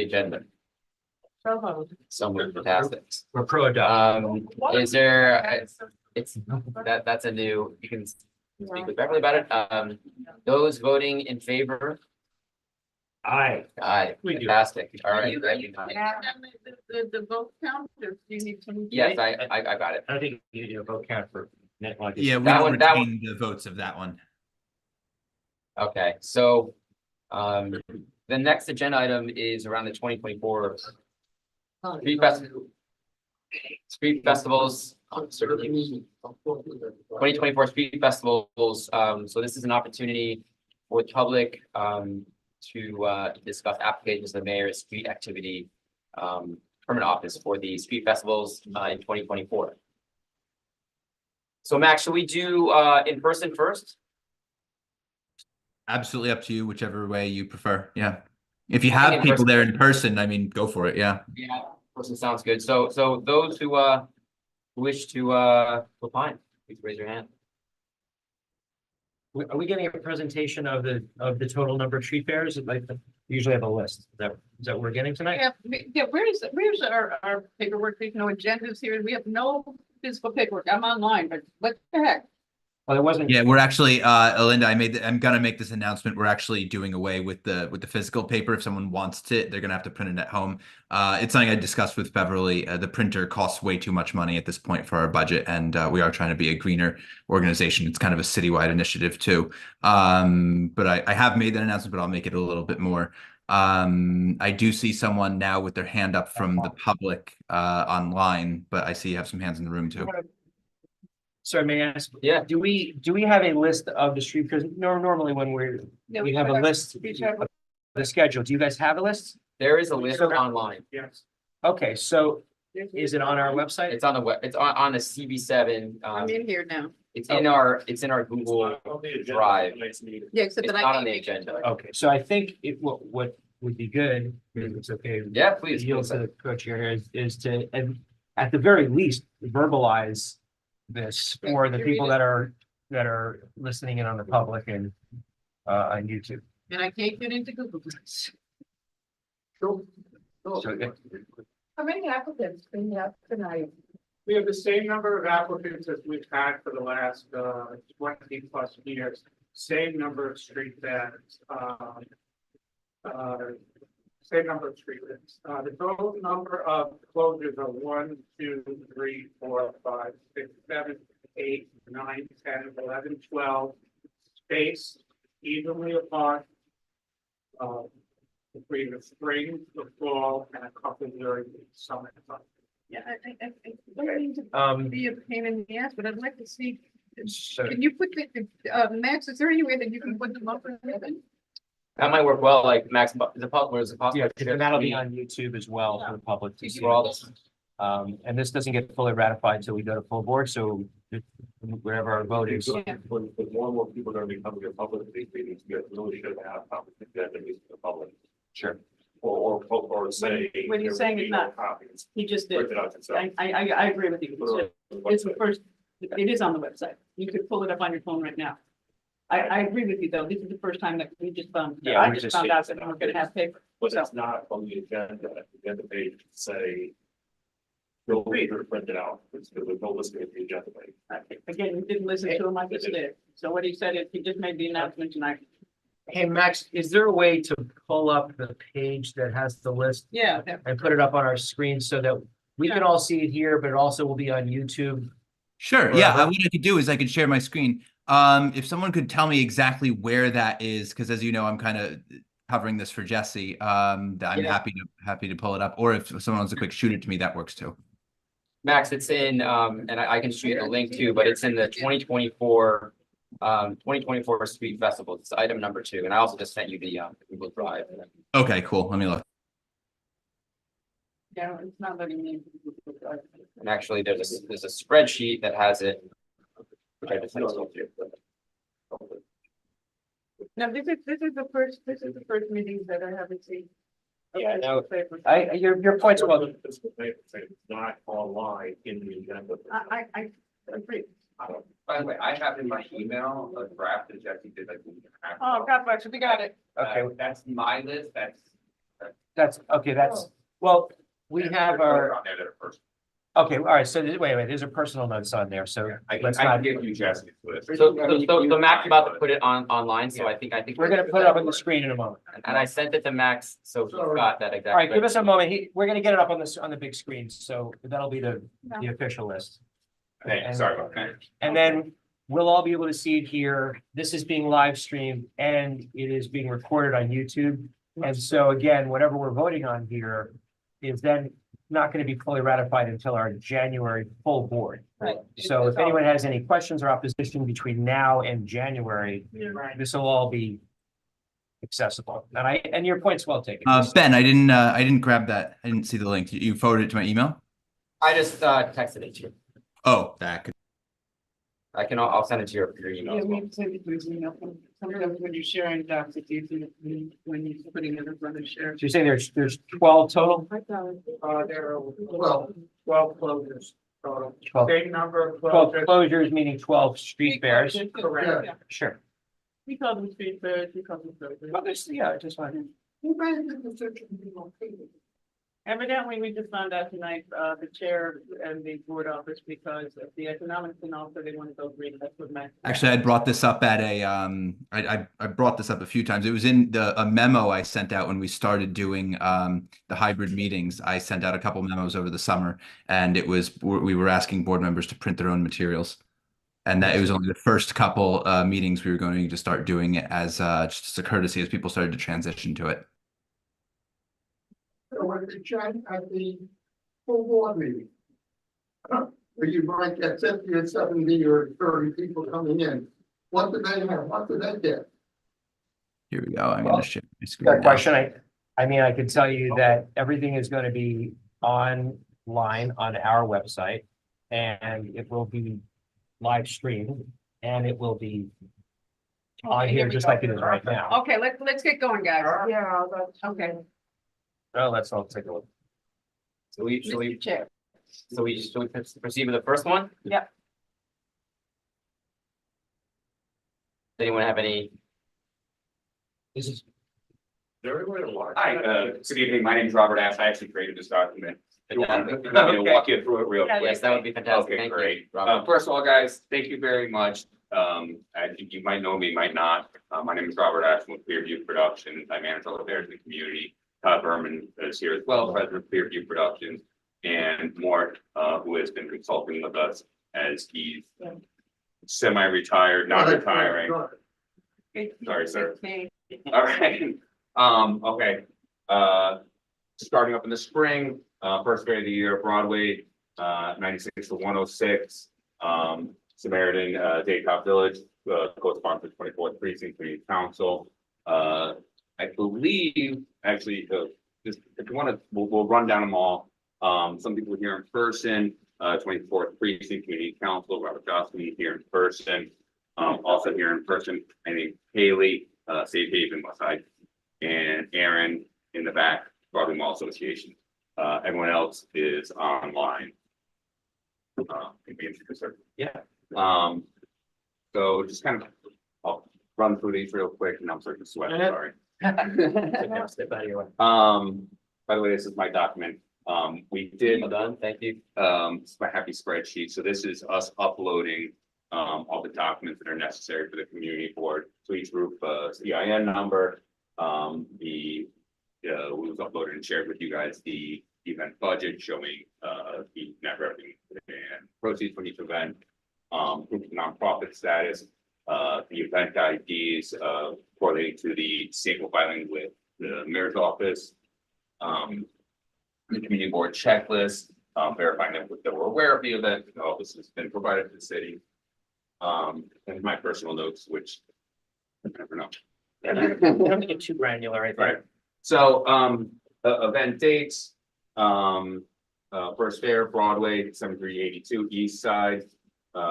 agenda? So moved. Fantastic. We're pro adopt. Is there, that's a new, you can speak with Beverly about it. Those voting in favor? Aye. Aye, We do. fantastic. All right. The vote count, or do you need to? Yes, I got it. I think you do a vote count for net like. Yeah, we That don't one- that retain the votes of that one. Okay, so, the next agenda item is around the 2024 street festivals, 2024 street festivals. So this is an opportunity for the public, to discuss applications to the mayor's street activity, permit office for the street festivals, in 2024. So Max, should we do, in person first? Absolutely up to you, whichever way you prefer. Yeah. If you I think have in people person. there in person, I mean, go for it. Yeah. Yeah, person sounds good. So those who wish to apply, please raise your hand. Are we getting a presentation of the total number of street fairs? Like, we usually have a list. Is that what we're getting tonight? Yeah, where's our paperwork? There's no agendas here. We have no physical paperwork. I'm online, but what the heck? Well, there wasn't. Yeah, we're actually, Alinda, I'm gonna make this announcement. We're actually doing away with the physical paper. If someone wants it, they're gonna have to print it at home. It's something I discussed with Beverly. The printer costs way too much money at this point for our budget, and we are trying to be a greener organization. It's kind of a citywide initiative too. But I have made that announcement, but I'll make it a little bit more. I do see someone now with their hand up from the public online, but I see you have some hands in the room too. Sorry, may I ask? Yeah. Do we have a list of the street? Because normally when we have a list of the schedule. Do you guys have a list? There is a list online. Yes. Okay, so is it on our website? It's on the web. It's on the CB7. I'm in here now. It's in our Google Drive. Yeah, except It's that not I on the can't. agenda. Okay, so I think what would be good, if it's okay. Yeah, please. Yield to the co-chair here is to, and at the very least, verbalize this for the people that are listening in on the public and on YouTube. And I can't get into Google. So, How many applicants do we have tonight? We have the same number of applicants as we've had for the last 20 plus years. Same number of street fairs. Same number of street fairs. The total number of closures are 1, 2, 3, 4, 5, 6, 7, 8, 9, 10, 11, 12. Spaced evenly apart. Between the spring, the fall, and a couple during the summer. Yeah, I don't mean to be a pain in the ass, but I'd like to see. Can you put Max, is there any way that you can put them up or anything? That might work well, like Max, is it possible? yeah, and that'll be on YouTube as well for the public to see. For all this. And this doesn't get fully ratified until we go to full board, so wherever our vote is. When more and more people are going to be coming to public these meetings, you really should have public agendas to the public. Sure. Or say. When you're saying it's not- Copies. He just did. Print it out yourself. I agree with you. It's the first, it is on the website. You could pull it up on your phone right now. I agree with you, though. This is the first time that we just found, Yeah, I we just just found see- out that we're gonna have paper. But it's not on the agenda page to say. You'll read or print it out, because there's no listing of the agenda page. Again, we didn't listen to him, I just did. So what he said is, he just made the announcement tonight. Hey, Max, is there a way to pull up the page that has the list Yeah. and put it up on our screen so that we can all see it here, but it also will be on YouTube? Sure. Or Yeah. other- What I could do is I could share my screen. If someone could tell me exactly where that is, because as you know, I'm kind of covering this for Jesse. I'm happy to pull it up. Or if someone wants to quick shoot it to me, that works too. Max, it's in, and I can shoot you the link too, but it's in the 2024 street festival. It's item number 2. And I also just sent you the Google Drive. Okay, cool. Let me look. Yeah, it's not letting me. And actually, there's a spreadsheet that has it, which I just sent you. No, this is the first meeting that I haven't seen. Yeah, no, Paper. your point's well. It's not online in the agenda. I agree. By the way, I have in my email a draft that Jesse did. Oh, God bless you, we got it. Okay. That's my list. That's That's, okay, that's, well, we have our, On there that are first. okay, all right, so wait, there's a personal notice on there, so I let's can not. give you Jesse's list. So Max about to put it online, so I think. We're gonna put it up on the screen in a moment. And I sent it to Max, so he's got that exact. All right, give us a moment. We're gonna get it up on the big screen, so that'll be the official list. Hey, sorry about that. And then we'll all be able to see it here. This is being live streamed and it is being recorded on YouTube. And so again, whatever we're voting on here is then not going to be fully ratified until our January full board. Right. So if anyone has any questions or opposition between now and January, this will all be accessible. And your point's well taken. Ben, I didn't grab that. I didn't see the link. You forwarded it to my email? I just texted it to you. Oh, that could. I'll send it to your email Yeah, as well. we send it to his email. Sometimes when you're sharing docs, it's easy when you're putting it in front of share. So you're saying there's 12 total? There are 12 closures. 12 Same number of 12 closures. closures, meaning 12 street fairs. Correct. Sure. We call them street fairs, we call them closures. Well, yeah, just fine. Evidently, we just found out tonight, the chair and the board office, because of the economics and also they want to go green, that's what Max. Actually, I brought this up at a I brought this up a few times. It was in a memo I sent out when we started doing the hybrid meetings. I sent out a couple memos over the summer, and we were asking board members to print their own materials. And that it was only the first couple meetings we were going to start doing it as just a courtesy as people started to transition to it. So when you check at the full board meeting, where you might get 50 or 70 or 30 people coming in, what do they have? What do they get? Here we go. I'm going to share my screen. That now. question, I mean, I can tell you that everything is going to be online on our website, and it will be live streamed, and it will be on here just like it is right now. Okay, let's get going, guys. Yeah, okay. Oh, let's all take a look. So we Mr. Chair. should we proceed with the first one? Yep. Does anyone have any? This is Hi, good evening. My name is Robert Ash. I actually created this document. You want me to walk you through it real quick? Yes, that would be fantastic. Okay, Thank you, great. Robert. First of all, guys, thank you very much. I think you might know me, might not. My name is Robert Ash with Clearview Productions. I manage all affairs in the community. Todd Berman is here as well, president of Clearview Productions, and Murat, who has been consulting with us as he's semi-retired, not retiring. Sorry, sir. All right. Okay. Starting up in the spring, first grade of the year, Broadway, 96 to 106. Samaritan, Daytop Village, co-sponsored 24th Precinct Community Council. I believe, actually, just if you want to, we'll run down them all. Some people here in person, 24th Precinct Community Council, Robert Johnson here in person. Also here in person, I think Haley, Safe Haven, Westside, and Aaron in the back, Broadway Mall Association. Everyone else is online. Yeah. So just kind of, I'll run through these real quick, and I'm starting to sweat, sorry. Step out of your way. By the way, this is my document. We did, Well done, thank you. it's my happy spreadsheet. So this is us uploading all the documents that are necessary for the community board. So each group, CIN number, we was uploaded and shared with you guys the event budget showing the net revenue and proceeds from each event, nonprofit status, the event IDs correlating to the sample filing with the mayor's office, the community board checklist, verifying that we're aware of the event, all this has been provided to the city. And my personal notes, which I never know. Don't get too granular, I think. Right. So, event dates, first fair, Broadway, 7382 East Side.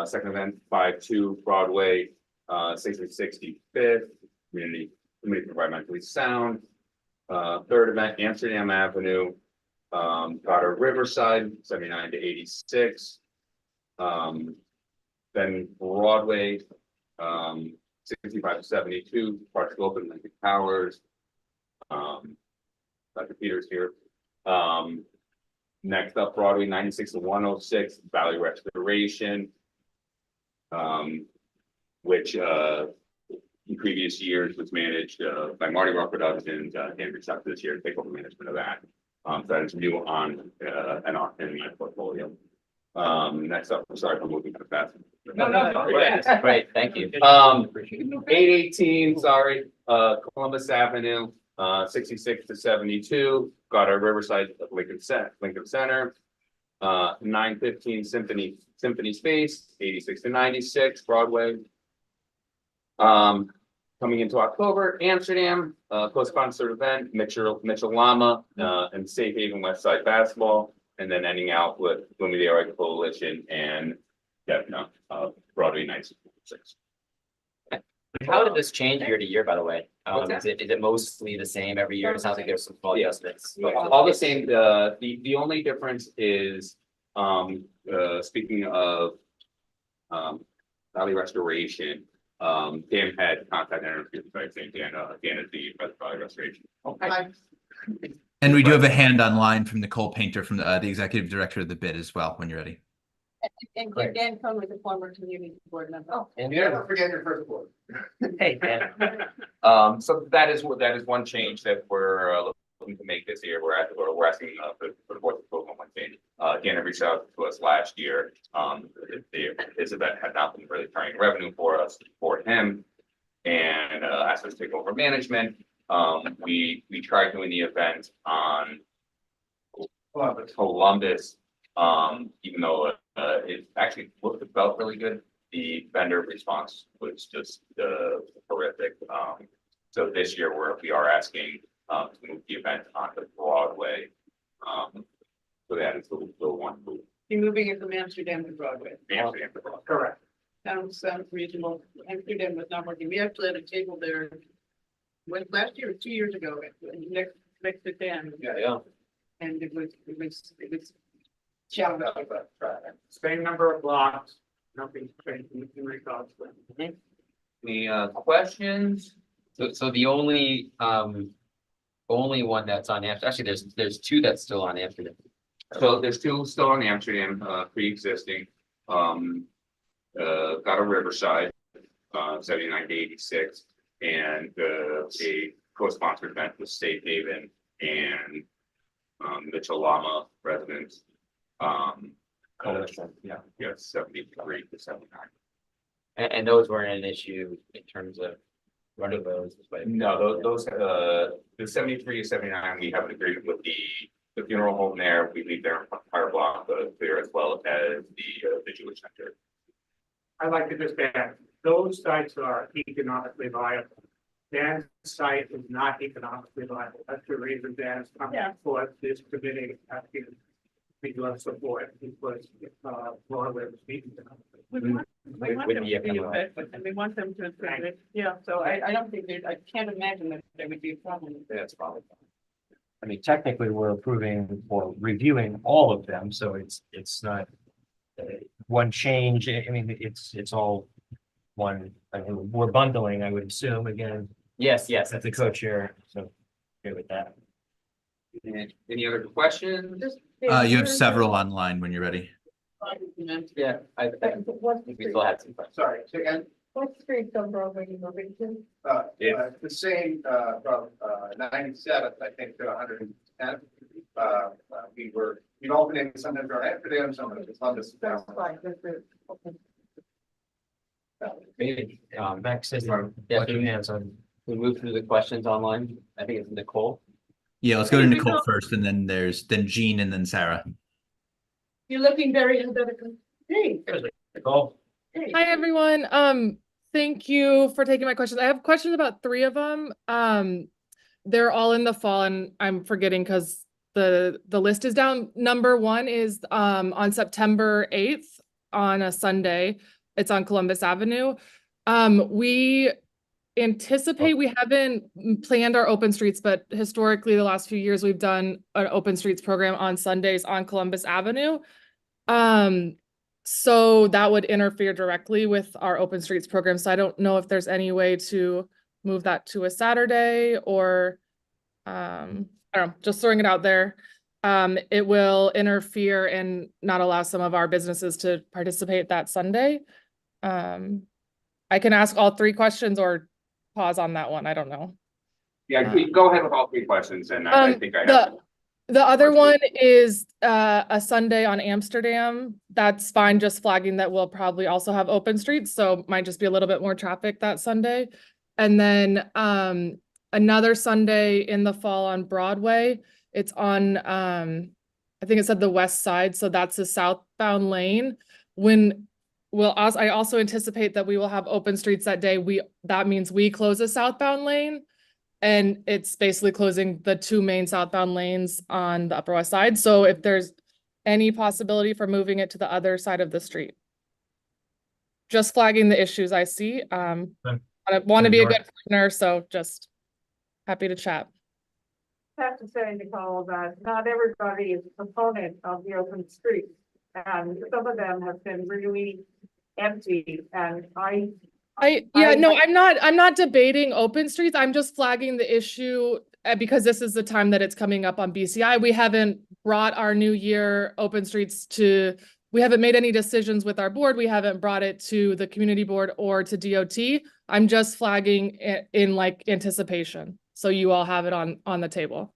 Second event, 52 Broadway, 6065th, community environmentally sound. Third event, Amsterdam Avenue, Goddard Riverside, 79 to 86. Then Broadway, 65 to 72, Park Slope and Lincoln Towers. Dr. Peters here. Next up, Broadway 96 to 106, Valley Restoration. Which in previous years was managed by Marty Rock Productions, and reached out this year to take over management of that. So that is new on in my portfolio. Next up, I'm sorry for moving kind of fast. No, great, thank you. 818, sorry, Columbus Avenue, 66 to 72, got our Riverside Lincoln Center. 915 Symphony Space, 86 to 96, Broadway. Coming into October, Amsterdam, co-sponsored event, Mitchell Lama, and Safe Haven West Side Basketball, and then ending out with Lumiere Coalition and Broadway 96. How did this change year to year, by the way? What's that? Is it mostly the same every year? It sounds like there's some small adjustments. All the same, the only difference is, speaking of Valley Restoration, Dan had contact interviews, I think, Dan is the Valley Restoration. Okay. And we do have a hand online from Nicole Painter, from the executive director of the bid as well, when you're ready. And Dan Cohen was a former community board member. Oh, And Never forget your first word. Hey, Dan. So that is one change that we're looking to make this year. We're asking for the board's approval on change. Dan reached out to us last year. His event had not been really turning revenue for him, and asked us to take over management. We tried doing the event on Columbus, even though it actually felt really good. The vendor response was just horrific. So this year we are asking to move the event onto Broadway. So that is the one move. you're moving it from Amsterdam to Broadway. Amsterdam to Broadway. Correct. Sounds reasonable. Amsterdam was not working. We actually had a table there. When last year or 2 years ago, next to Dan. Yeah. And it was challenging. Same number of blocks, nothing changed in regards to. Any questions? So the only one that's on Amsterdam, actually, there's two that's still on Amsterdam. So there's two still in Amsterdam, pre-existing. Got a Riverside, 79 to 86, and a co-sponsored event with Safe Haven and Mitchell Lama residents. Coalition, yeah. 73 to 79. And those weren't an issue in terms of running those. No, those the 73 to 79, we have an agreement with the funeral home there. We leave their entire block there, as well as the Jewish Center. I'd like to just add, those sites are economically viable. Dan's site is not economically viable. That's the reason Dan is coming for this committee, asking we love support, because Broadway was speaking to them. We want them to be effective, and we want them to, so I don't think I can't imagine that there would be a problem. That's probably fine. I mean, technically, we're approving or reviewing all of them, so it's not one change. I mean, it's all one. I mean, we're bundling, I would assume, again, Yes, at the co-chair, so okay with that. Any other questions? You have several online when you're ready. Yeah, I think we still had some questions. Sorry, say again. What streets on Broadway you moving to? The same, from 97th, I think, to 110th. We'd alternate sometimes around Amsterdam, sometimes it's Columbus. That's fine, that's it. Okay. Maybe, Max says, yeah, two hands on. we move through the questions online. I think it's Nicole. Yeah, let's go to Nicole first, and then then Jean, and then Sarah. You're looking very analytical. Hey. Nicole. Hey. Hi, everyone. Thank you for taking my questions. I have questions about 3 of them. They're all in the fall, and I'm forgetting because the list is down. Number 1 is on September 8th on a Sunday. It's on Columbus Avenue. We anticipate, we haven't planned our open streets, but historically the last few years we've done an open streets program on Sundays on Columbus Avenue. So that would interfere directly with our open streets program. So I don't know if there's any way to move that to a Saturday, or I I don't know, just throwing it out there. It will interfere and not allow some of our businesses to participate that Sunday. I can ask all three questions or pause on that one. I don't know. Yeah, go ahead with all three questions, and I think I have. The other one is a Sunday on Amsterdam. That's fine, just flagging that we'll probably also have open streets, so might just be a little bit more traffic that Sunday. And then another Sunday in the fall on Broadway. It's on I think it said the west side, so that's the southbound lane. I also anticipate that we will have open streets that day. That means we close a southbound lane. And it's basically closing the two main southbound lanes on the Upper West Side. So if there's any possibility for moving it to the other side of the street. Just flagging the issues I see. I want to be a good partner, so just happy to chat. I have to say, Nicole, that not everybody is a proponent of the open street. And some of them have been really empty, and I'm not debating open streets. I'm just flagging the issue because this is the time that it's coming up on BCI. We haven't brought our new year open streets we haven't made any decisions with our board. We haven't brought it to the community board or to DOT. I'm just flagging it in like anticipation. So you all have it on the table.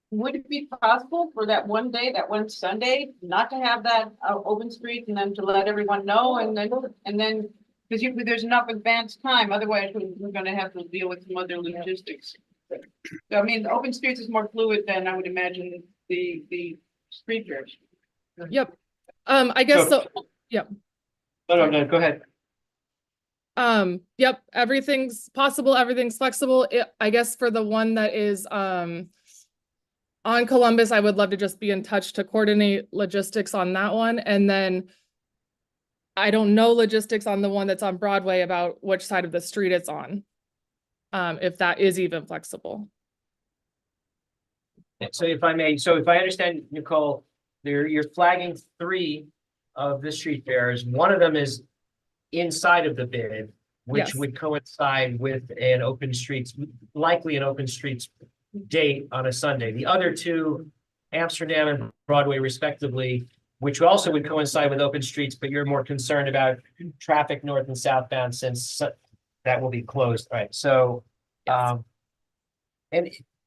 Would it be possible for that one day, that one Sunday, not to have that open street and then to let everyone know and then because there's enough advanced time, otherwise we're going to have to deal with some other logistics. So I mean, the open streets is more fluid than I would imagine the street fairs. Yep. I guess so. Yep. No, go ahead. Yep. Everything's possible. Everything's flexible. I guess for the one that is on Columbus, I would love to just be in touch to coordinate logistics on that one. And then I don't know logistics on the one that's on Broadway about which side of the street it's on. If that is even flexible. So if I understand, Nicole, you're flagging 3 of the street fairs. One of them is inside of the bid, which would coincide with an open streets, likely an open streets date on a Sunday. The other 2, Amsterdam and Broadway respectively, which also would coincide with open streets, but you're more concerned about traffic north and southbound since that will be closed, right? So, and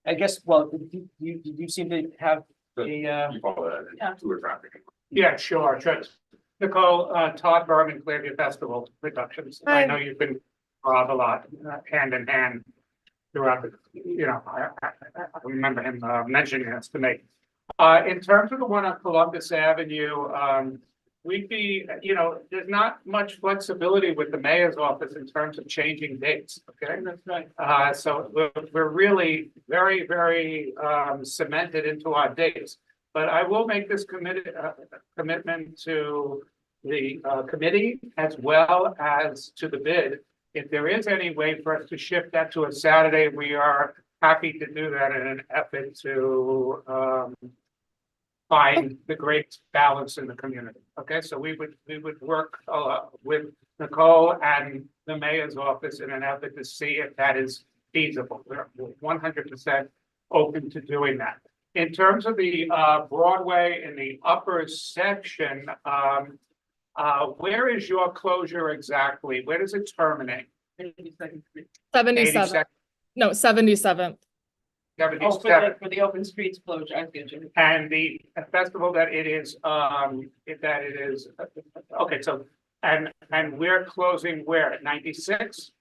I guess, well, you seem to have You follow that tour traffic. Yeah, sure. Nicole, Todd Berman, Clearview Festival Productions. Hi. I know you've been Rob a lot, hand in hand throughout the, I remember him mentioning this to me. In terms of the one on Columbus Avenue, we'd be, there's not much flexibility with the mayor's office in terms of changing dates, okay? That's right. So we're really very, very cemented into our dates. But I will make this commitment to the committee as well as to the bid. If there is any way for us to shift that to a Saturday, we are happy to do that in an effort to find the great balance in the community. Okay, so we would work with Nicole and the mayor's office in an effort to see if that is feasible. We're 100% open to doing that. In terms of the Broadway in the upper section, where is your closure exactly? Where does it terminate? 77. No, 77th. Oh, for the open streets closure, I get you. And the festival that it is, okay, so, and we're closing where, at 96?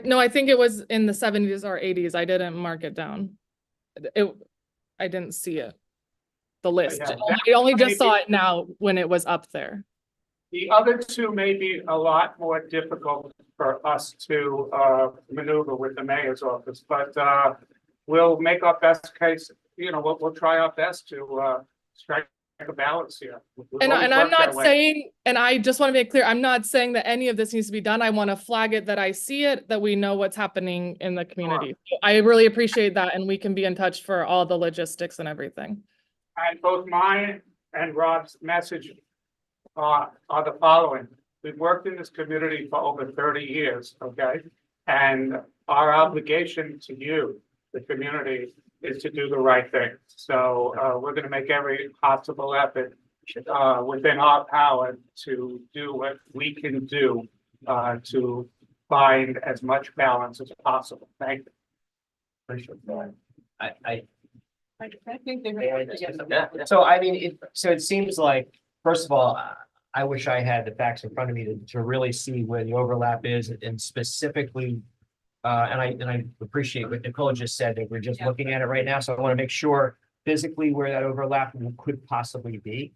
No, I think it was in the 70s or 80s. I didn't mark it down. I didn't see it. The list. I only just saw it now when it was up there. The other 2 may be a lot more difficult for us to maneuver with the mayor's office, but we'll make our best case. We'll try our best to strike a balance here. And I'm not saying, and I just want to make clear, I'm not saying that any of this needs to be done. I want to flag it that I see it, that we know what's happening in the community. Sure. I really appreciate that, and we can be in touch for all the logistics and everything. And both mine and Rob's message are the following. We've worked in this community for over 30 years, okay? And our obligation to you the community is to do the right thing. So, we're gonna make every possible effort, within our power to do what we can do, to find as much balance as possible. Thank you. Appreciate that. I I think they're really together. Yeah. So I mean, it seems like, first of all, I wish I had the facts in front of me to really see where the overlap is and specifically. And I appreciate what Nicole just said, that we're just Yeah. looking at it right now, so I want to make sure physically where that overlap could possibly be.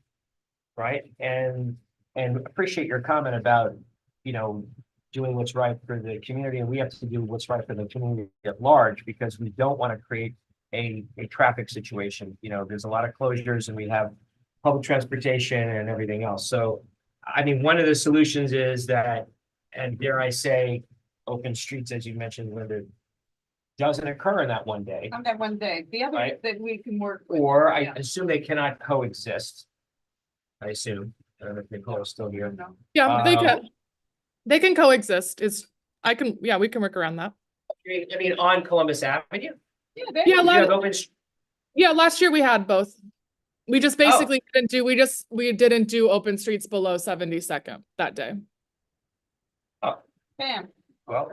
Right, and appreciate your comment about, doing what's right for the community, and we have to do what's right for the community at large, because we don't want to create a traffic situation. There's a lot of closures and we have public transportation and everything else. So, I mean, one of the solutions is that, and dare I say, open streets, as you mentioned, Linda, doesn't occur in that one day. On that one day, the other Right. that we can work with. Or I Yeah. assume they cannot coexist. I assume, I don't know if Nicole's still here. No. Yeah, they Um, can. They can coexist. We can work around that. I mean, on Columbus Avenue? Yeah, Yeah, You have open, last year we had both. We just Oh. basically we didn't do open streets below 72nd that day. bam. well,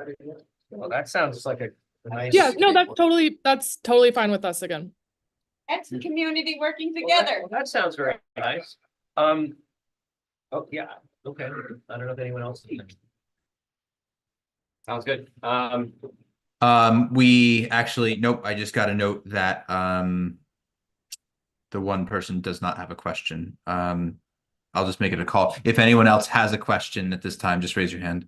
that sounds like a nice. Yeah, no, that's totally fine with us again. That's the community working Well, that- together. well, That sounds very nice. Oh, yeah, okay. I don't know if anyone else. Sounds good. We actually, nope, I just got a note that the one person does not have a question. I'll just make it a call. If anyone else has a question at this time, just raise your hand.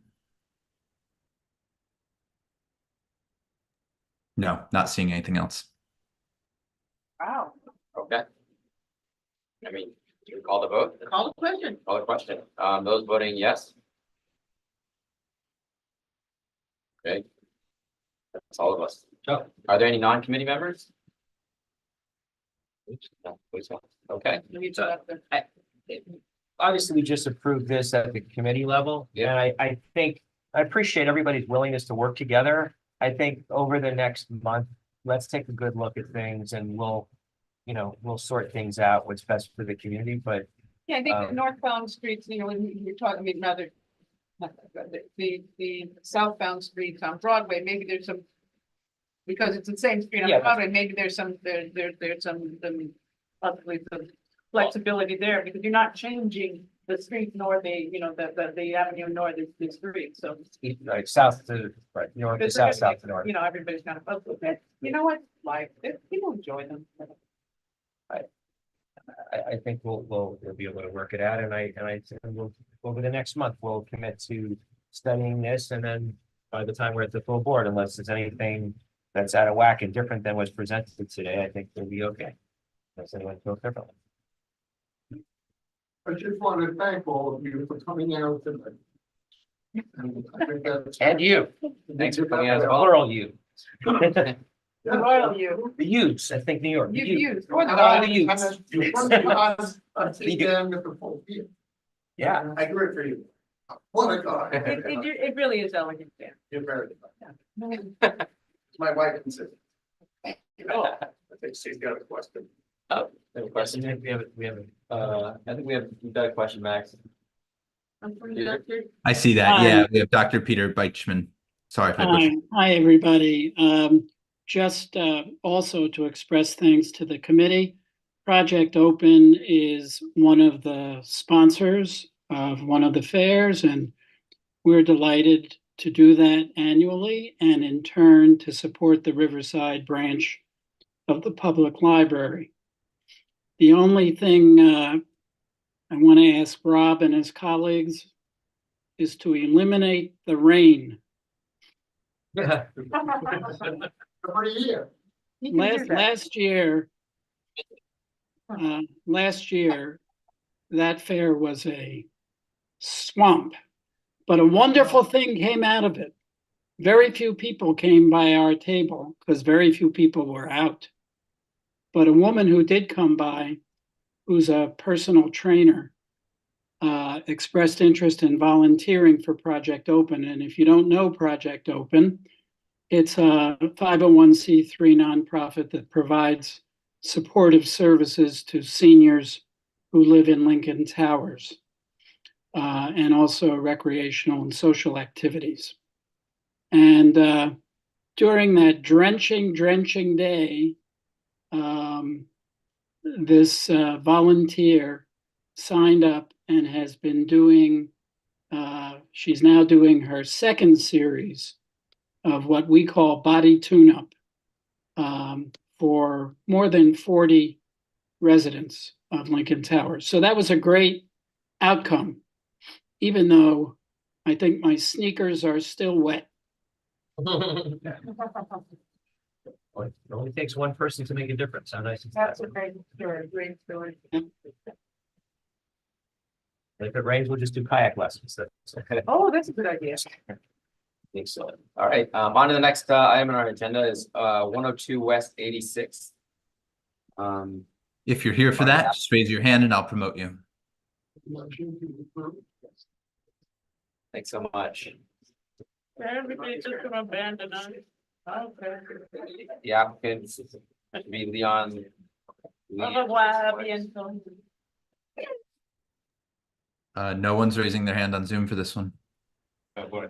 No, not seeing anything else. Wow. Okay. I mean, you can call the vote, Call the question. call the question. Those voting yes. Okay. That's all of us. Oh. Are there any non-committee members? No, please don't. Okay. Obviously, we just approved this at the committee level. Yeah. And I think, I appreciate everybody's willingness to work together. I think over the next month, let's take a good look at things and we'll sort things out, what's best for the community, but Yeah, I think the northbound streets, when you're talking, I mean, rather, the southbound streets on Broadway, maybe there's some, because it's the same street Yeah. on Broadway, maybe there's some, there's some possibly some flexibility there, because you're not changing the street nor the avenue nor the street, so. like south to, right, north to south, south to north. Everybody's kind of puzzled with that. You know what, like, people enjoy them. I think we'll be able to work it out, and we'll, over the next month, we'll commit to studying this, and then by the time we're at the full board, unless there's anything that's out of whack and different than what's presented today, I think we'll be okay. Unless anyone feels differently. I just want to thank all of you for coming out tonight. And I think that's- And you, Thanks for coming out as well. plural you, Yeah. Royal you. the Utes, I think New York. the You, Utes. or the All dog. the Utes. I see them with the full field. Yeah. I agree for you. What a guy. It really is elegant, yeah. You're very good. My wife can say. I think she's got a question. Any question? We've got a question, Max. I see that. Hi. Yeah, we have Dr. Peter Beichman. Sorry for the Hi, hi, everybody. Just also to express thanks to the committee. Project Open is one of the sponsors of one of the fairs, and we're delighted to do that annually and in turn to support the Riverside branch of the public library. The only thing I want to ask Rob and his colleagues is to eliminate the rain. Every year. Last year, that fair was a swamp, but a wonderful thing came out of it. Very few people came by our table because very few people were out. But a woman who did come by, who's a personal trainer, expressed interest in volunteering for Project Open. And if you don't know Project Open, It's a 501c3 nonprofit that provides supportive services to seniors who live in Lincoln Towers, and also recreational and social activities. And during that drenching day, this volunteer signed up and has been doing, she's now doing her second series of what we call body tune-up for more than 40 residents of Lincoln Towers. So that was a great outcome, even though I think my sneakers are still wet. It only takes one person to make a difference. How nice is that? That's a great story. If it rains, we'll just do kayak lessons. Oh, that's a good idea. Excellent. All right, on to the next item on our agenda is 102 West 86th. If you're here for that, just raise your hand and I'll promote you. Thanks so much. Everybody's just gonna abandon us. Okay. The applicant should be Leon. No one's raising their hand on Zoom for this one. Oh, boy.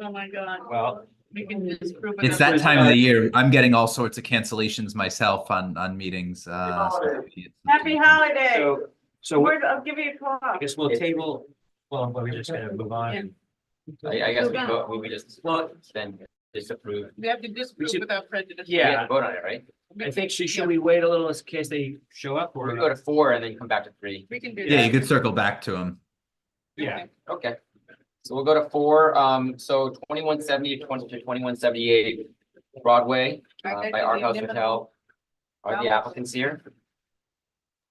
Oh, my God. Well, We can just prove it. It's that time of the year. I'm getting all sorts of cancellations myself on meetings. Happy holiday. So I'll give you a call. I guess we'll table, well, we're just gonna move on. I guess we just, Well, then disapprove. We have to disprove should- without prejudice. We have Yeah, to vote on it, right? I think should we wait a little in case they show up We're or? gonna go to 4 and then come back to 3. We can do that. Yeah, you could circle back to them. Yeah. Okay. So we'll go to 4, so 2170 to 2178 Broadway, by Arthouse Hotel. Are the applicants here?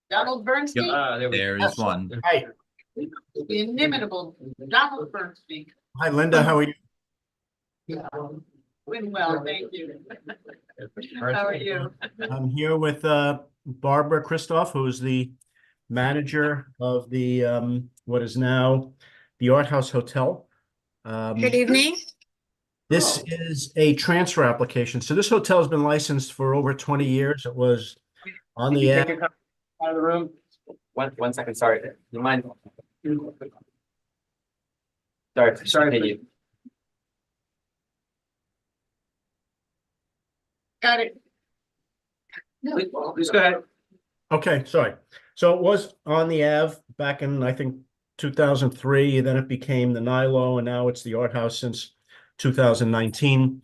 Donald Bernstein, There is one. Hi, the inimitable Donald Bernstein. hi Linda, how are you? Doing well, thank you. How are you? I'm here with Barbara Christoph, who's the manager of the what is now the Arthouse Hotel. Good evening. This is a transfer application. So this hotel has been licensed for over 20 years. It was on the Take air. your comment out of the room. One second, sorry. You mind? Sorry, continue. Got it. Please go ahead. Okay, sorry. So it was on the Ave back in, I think, 2003. Then it became the Nilo, and now it's the Arthouse since 2019.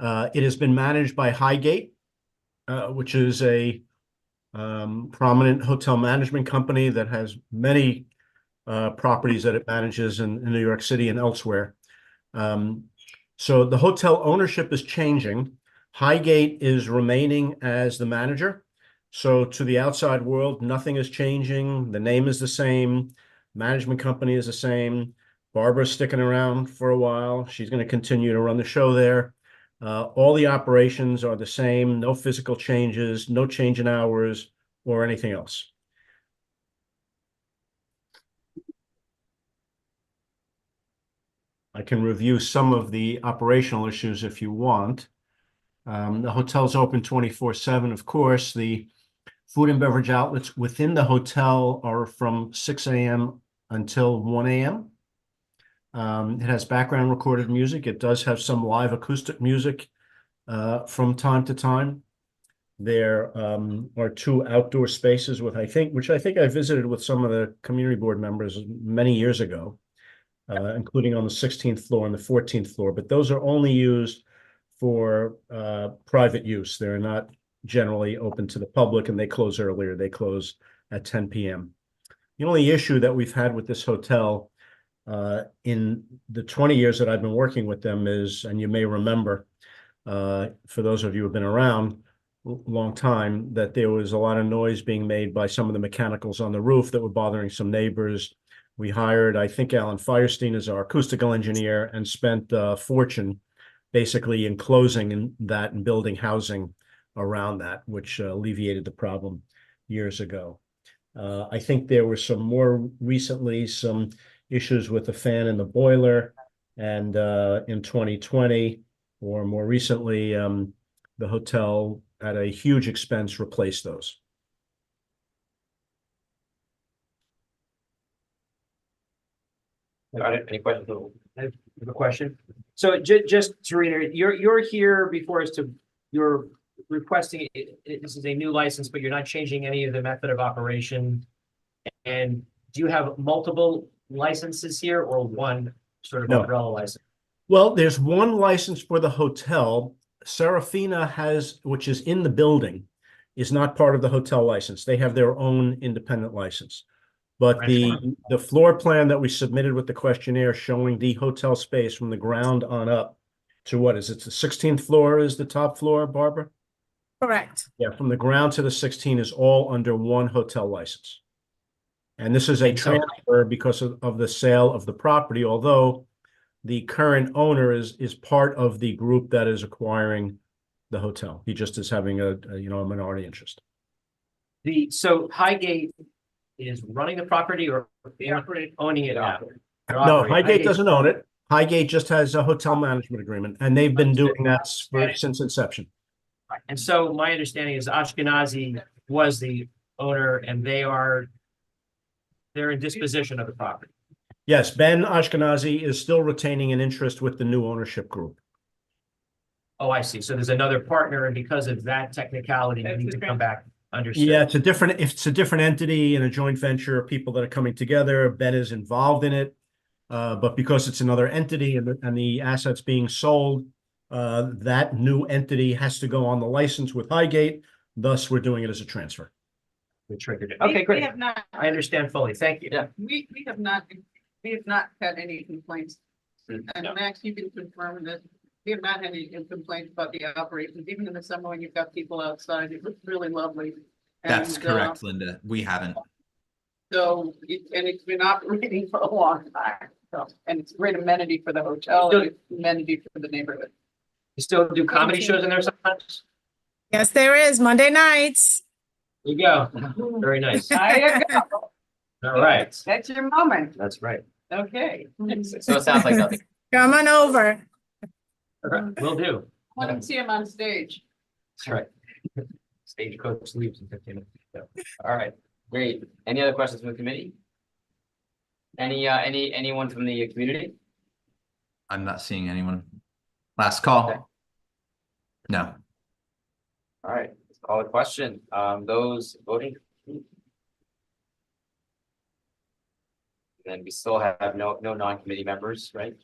It has been managed by Highgate, which is a prominent hotel management company that has many properties that it manages in New York City and elsewhere. So the hotel ownership is changing. Highgate is remaining as the manager. So to the outside world, nothing is changing. The name is the same. Management company is the same. Barbara's sticking around for a while. She's going to continue to run the show there. All the operations are the same. No physical changes, no change in hours or anything else. I can review some of the operational issues if you want. The hotel's open 24/7, of course. The food and beverage outlets within the hotel are from 6 a.m. until 1 a.m. It has background recorded music. It does have some live acoustic music from time to time. There are 2 outdoor spaces which I think I visited with some of the community board members many years ago, including on the 16th floor and the 14th floor. But those are only used for private use. They're not generally open to the public, and they close earlier. They close at 10 p.m. The only issue that we've had with this hotel in the 20 years that I've been working with them is, and you may remember, for those of you who have been around a long time, that there was a lot of noise being made by some of the mechanicals on the roof that were bothering some neighbors. We hired, I think, Alan Firestein as our acoustical engineer and spent a fortune basically enclosing that and building housing around that, which alleviated the problem years ago. I think there were some more recently, some issues with the fan and the boiler. And in 2020, or more recently, the hotel at a huge expense replaced those. Got it. Any questions? I have a question. So just to reiterate, you're here before us you're requesting, this is a new license, but you're not changing any of the method of operation. And do you have multiple licenses here or one sort of No. umbrella license? Well, there's one license for the hotel. Serafina has, which is in the building, is not part of the hotel license. They have their own independent license. But the floor plan that we submitted with the questionnaire showing the hotel space from the ground on up to what is it? The 16th floor is the top floor, Barbara? Correct. Yeah, from the ground to the 16 is all under one hotel license. And this is a transfer because of the sale of the property, although the current owner is part of the group that is acquiring the hotel. He just is having a minority interest. So Highgate is running the property or owning it now? No, Highgate doesn't own it. Highgate just has a hotel management agreement, and they've been doing that since inception. And so my understanding is Ashkenazi was the owner and they're in disposition of the property. Yes, Ben Ashkenazi is still retaining an interest with the new ownership group. Oh, I see. So there's another partner, and because of that technicality, you need to come back. Understood. Yeah, it's a different entity and a joint venture of people that are coming together. Ben is involved in it, but because it's another entity and the assets being sold, that new entity has to go on the license with Highgate. Thus, we're doing it as a transfer. We triggered it. Okay, great. I understand fully. Thank you. Yeah. We have not had any complaints. And Max, you can confirm that we have not had any complaints about the operations, even in the summer when you've got people outside. It looks really lovely. That's correct, Linda. We haven't. So, it's been operating for a long time. So, and it's a great amenity for the hotel, and it's amenity for the neighborhood. You still do comedy shows in there sometimes? Yes, there is. Monday nights. There you go. Very nice. There you go. All right. That's your moment. That's right. Okay. So it sounds like nothing. Come on over. Will do. Want to see him on stage. That's right. Stagecoach leaves in 15 minutes. All right, great. Any other questions from the committee? Anyone from the community? I'm not seeing anyone. Last call. Okay. No. All right, let's call the question. Those voting. And we still have no non-committee members, right?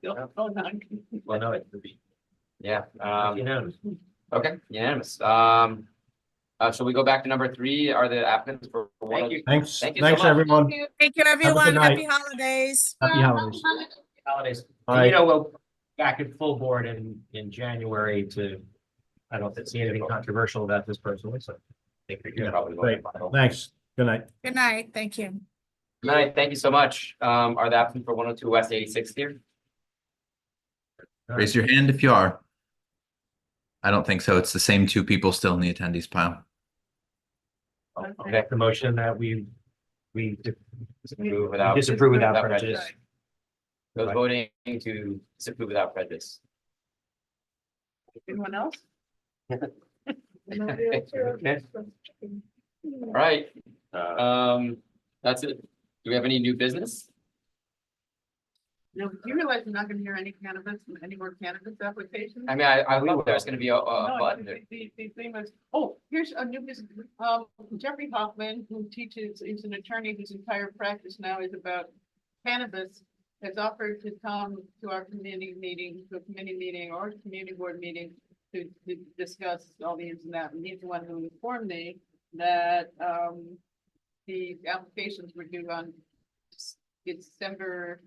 Well, no, it would be. Yeah, Unanimous. okay, unanimous. Shall we go back to number 3? Are the applicants for one? Thank you. Thanks. Thank you so Thanks, much. everyone. Thank you, everyone. night. Happy holidays. Happy holidays. Holidays. Bye. And, we'll back at full board in January to, I don't see anything controversial about this personally, so. I think you're probably Great. voting. Thanks. Good night. Good night. Thank you. All right, thank you so much. Are the applicants for 102 West 86th here? Raise your hand if you are. I don't think so. It's the same 2 people still in the attendees pile. I'll make the motion that we Disapprove without disapprove without prejudice. Those voting to disapprove without prejudice. Anyone else? Okay. All right, that's it. Do we have any new business? No, do you realize we're not gonna hear any more cannabis applications? I mean, I thought there's gonna be a No, button. the thing was, here's a new business. Jeffrey Hoffman, who teaches, is an attorney whose entire practice now is about cannabis, has offered to come to our community meeting or community board meeting to discuss all the ins and outs. And he's the one who informed me that the applications were due on December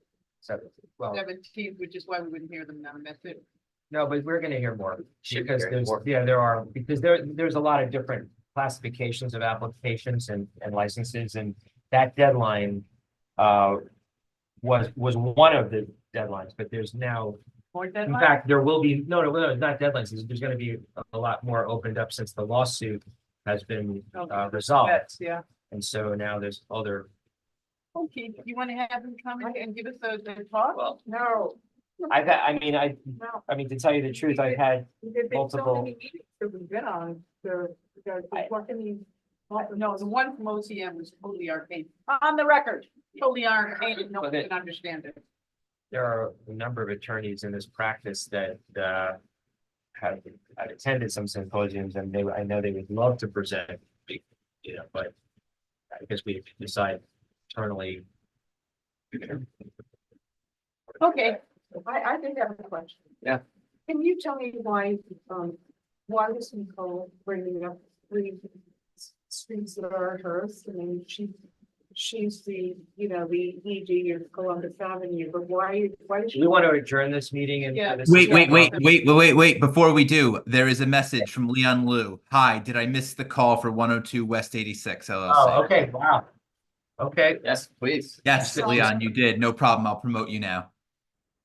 17th, which is why we wouldn't hear them now. And that's it. No, but we're gonna hear more Should be because hearing more. there's a lot of different classifications of applications and licenses, and that deadline was one of the deadlines, but there's now, More in deadline? fact, there will be, no, not deadlines. There's gonna be a lot more opened up since the lawsuit has been resolved. Yeah. And so now there's other Okay, you want to have him come and give us the talk? Well, No. I mean, to tell you the truth, I've had There've been so multiple. many meetings that we've been on, what can you? No, the one from OCM was totally arcane. On the record, totally arcane, and no one Okay. can understand it. There are a number of attorneys in this practice that have attended some symposiums, and I know they would love to present, you know, but I guess we decide internally. Okay, I did have a question. Yeah. Can you tell me why was Nicole bringing up three streets that are hers? I mean, she's the, you know, the ED of Columbus Avenue, but why does she? We want to adjourn this meeting and. Yeah. this Wait, is- wait. Before we do, there is a message from Leon Liu. Hi, did I miss the call for 102 West 86 LLC? Oh, okay, wow. Okay, Yes, please. Yes, Leon, you did. No problem. I'll promote you now.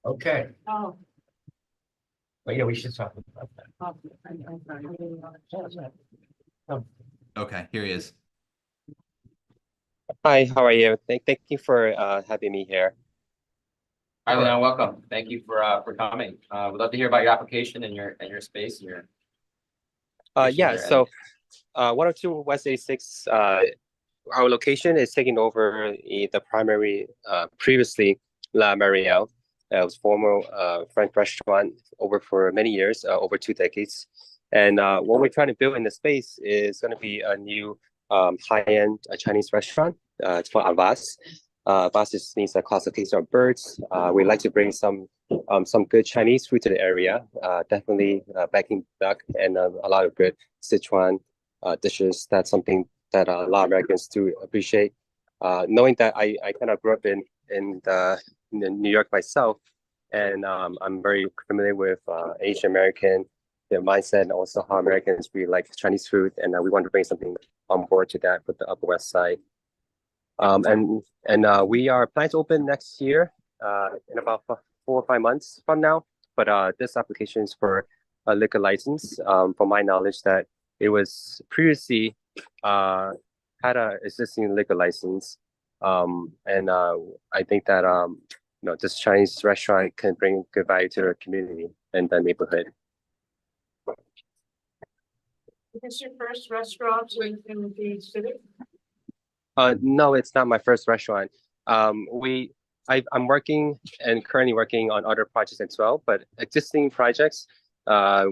okay, Oh. but yeah, we should talk about that. Okay, here he is. Hi, how are you? Thank you for having me here. Hi, Leon, welcome. Thank you for coming. We'd love to hear about your application and your space and your. Yeah, so 102 West 86, our location is taking over the primary, previously La Marielle. It was former French restaurant over for many years, over 2 decades. And what we're trying to build in the space is going to be a new high-end Chinese restaurant. It's called Arthouse. Arthouse just means a classification of birds. We like to bring some good Chinese food to the area. Definitely Peking duck and a lot of good Sichuan dishes. That's something that a lot of Americans do appreciate. Knowing that I kind of grew up in New York myself, and I'm very familiar with Asian American mindset and also how Americans really like Chinese food, and we want to bring something on board to that with the Upper West Side. And we are planning to open next year in about 4 or 5 months from now. But this application is for a liquor license. From my knowledge, that it was previously had a existing liquor license, and I think that you know, this Chinese restaurant can bring good value to the community and the neighborhood. Is this your first restaurant in the city? No, it's not my first restaurant. I'm working and currently working on other projects as well, but existing projects,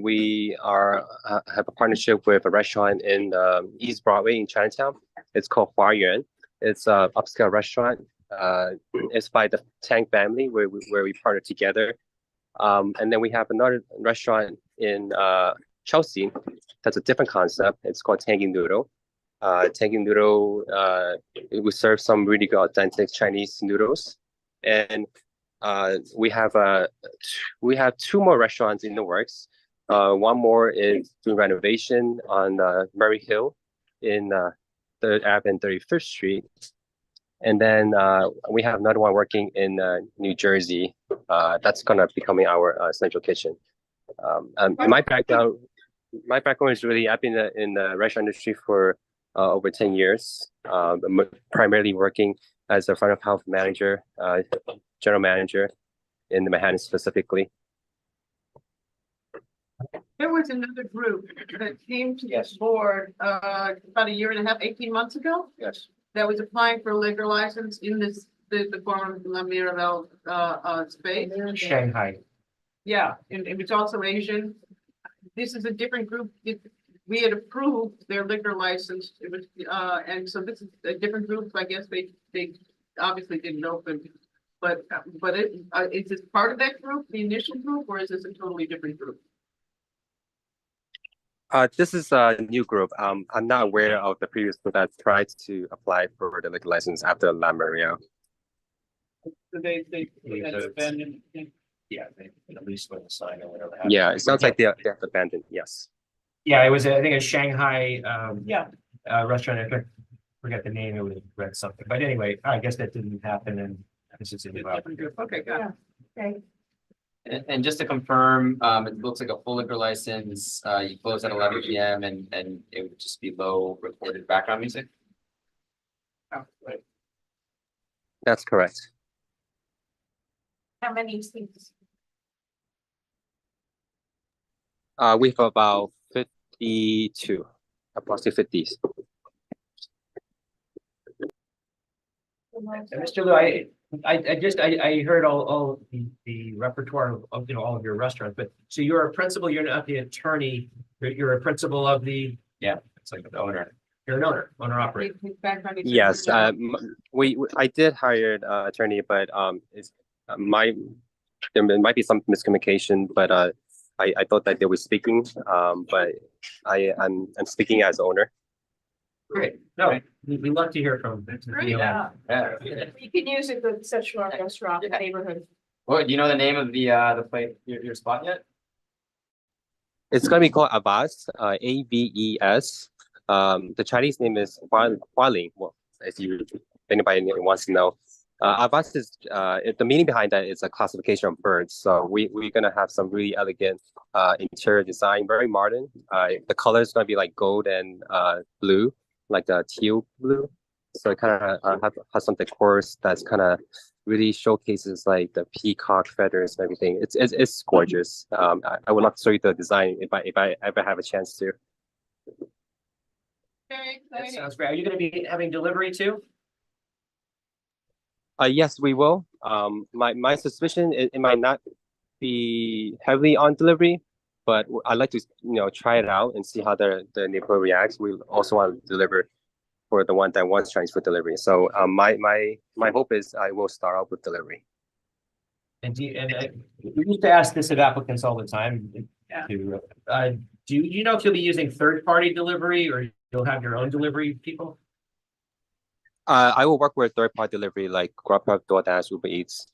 we have a partnership with a restaurant in East Broadway in Chinatown. It's called Huayuan. It's an upscale restaurant. It's by the Tang family where we partner together. And then we have another restaurant in Chelsea. That's a different concept. It's called Tangy Noodle. Tangy Noodle, we serve some really good authentic Chinese noodles. And we have 2 more restaurants in the works. One more is doing renovation on Murray Hill in 3rd Ave and 35th Street. And then we have another one working in New Jersey. That's gonna becoming our central kitchen. My background is really, I've been in the restaurant industry for over 10 years, primarily working as a front of house manager, general manager in the Manhattan specifically. there was another group that came to this board about 1.5 years, 18 months ago. Yes. That was applying for a liquor license in the former La Mirabelle space. Shanghai. Yeah, and it's also Asian. This is a different group. We had approved their liquor license. It was, and so this is a different group. I guess they obviously didn't open. But is this part of that group, the initial group, or is this a totally different group? This is a new group. I'm not aware of the previous group that tried to apply for the liquor license after La Maria. So they abandoned. Yeah, they at least with the sign or whatever. Yeah, it sounds like they have abandoned. Yes. Yeah, it was, I think, a Shanghai Yeah. restaurant. I forget the name. It was read something, but anyway, I guess that didn't happen, and this is a new Different group. Okay, got it. Okay. And just to confirm, it looks like a full liquor license. You close at 11 p.m. and it would just be low recorded background music. Oh, right. That's correct. How many seats? We have about 52, approximately 50s. And Mr. Liu, I heard all the repertoire of, all of your restaurants, but so you're a principal, you're not the attorney, you're a principal of the, Yeah, it's like the owner. you're an owner operator. Yes, I did hire an attorney, but it's there might be some miscommunication, but I thought that they were speaking, but I'm speaking as owner. Great, no, we love to hear from. Yeah. Yeah. You can use it with such a restaurant in the neighborhood. Well, do you know the name of the place, your spot yet? It's gonna be called Abbas, Aves. The Chinese name is Hualing. Well, if anybody wants to know. Abbas is the meaning behind that is a classification of birds. So we're gonna have some really elegant interior design, very modern. The color is gonna be like gold and blue, like the teal blue. So it kind of has some decor that's kind of really showcases like the peacock feathers and everything. It's gorgeous. I would love to show you the design if I ever have a chance to. Very That exciting. sounds great. Are you gonna be having delivery too? Yes, we will. My suspicion it might not be heavily on delivery, but I'd like to try it out and see how the neighborhood reacts. We also want to deliver for the one that wants Chinese food delivery. So my hope is I will start out with delivery. And we used to ask this of applicants all the time. Do you know if you'll be using third-party delivery or you'll have your own delivery people? I will work with third-party delivery like Grubhub, DoorDash, Uber Eats.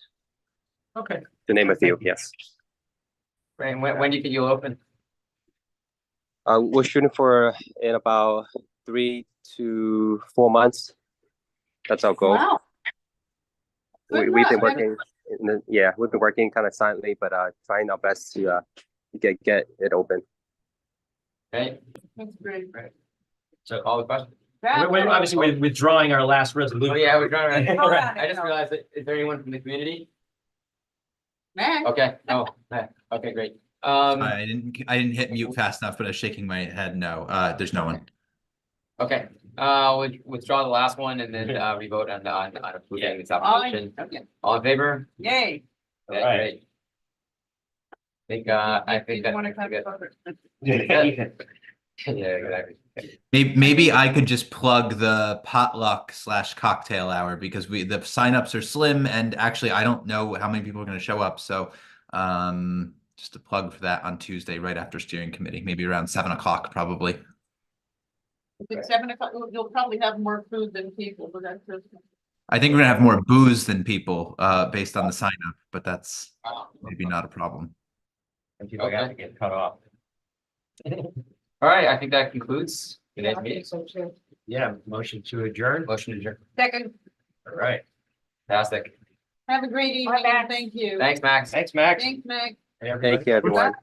Okay. To name a few, yes. Right, and when do you think you'll open? We're shooting for in about 3 to 4 months. That's our goal. Wow. We've been working. We've been working kind of silently, but trying our best to get it open. Okay, That's great. so all the questions? Obviously, we're withdrawing our last resolution. Oh, yeah, we're trying to. Hold on, I just no. realized that, is there anyone from the community? Max, Okay, no, okay, great. I didn't hit mute fast enough, but I was shaking my head. No, there's no one. Okay, we'll withdraw the last one and then we vote on approving this application. okay, All in favor? yay. Okay, Alright. great. I think You wanna that's cut good. it? Yeah, exactly. Maybe I could just plug the potluck/cocktail hour because the signups are slim and actually I don't know how many people are going to show up. So just a plug for that on Tuesday right after steering committee, maybe around 7 o'clock probably. If it's 7 o'clock, you'll probably have more food than people, but that's just. I think we're gonna have more booze than people based on the sign up, but that's maybe not a problem. And people have to get cut off. All right, I think that concludes today's meeting. So too. Yeah, motion to adjourn. Motion to adjourn. Second, All right. Fantastic. have a great evening, and thank you. Thanks, Max. Thanks, Max. Thanks, Mac. Hey, everybody. Thank you, everyone.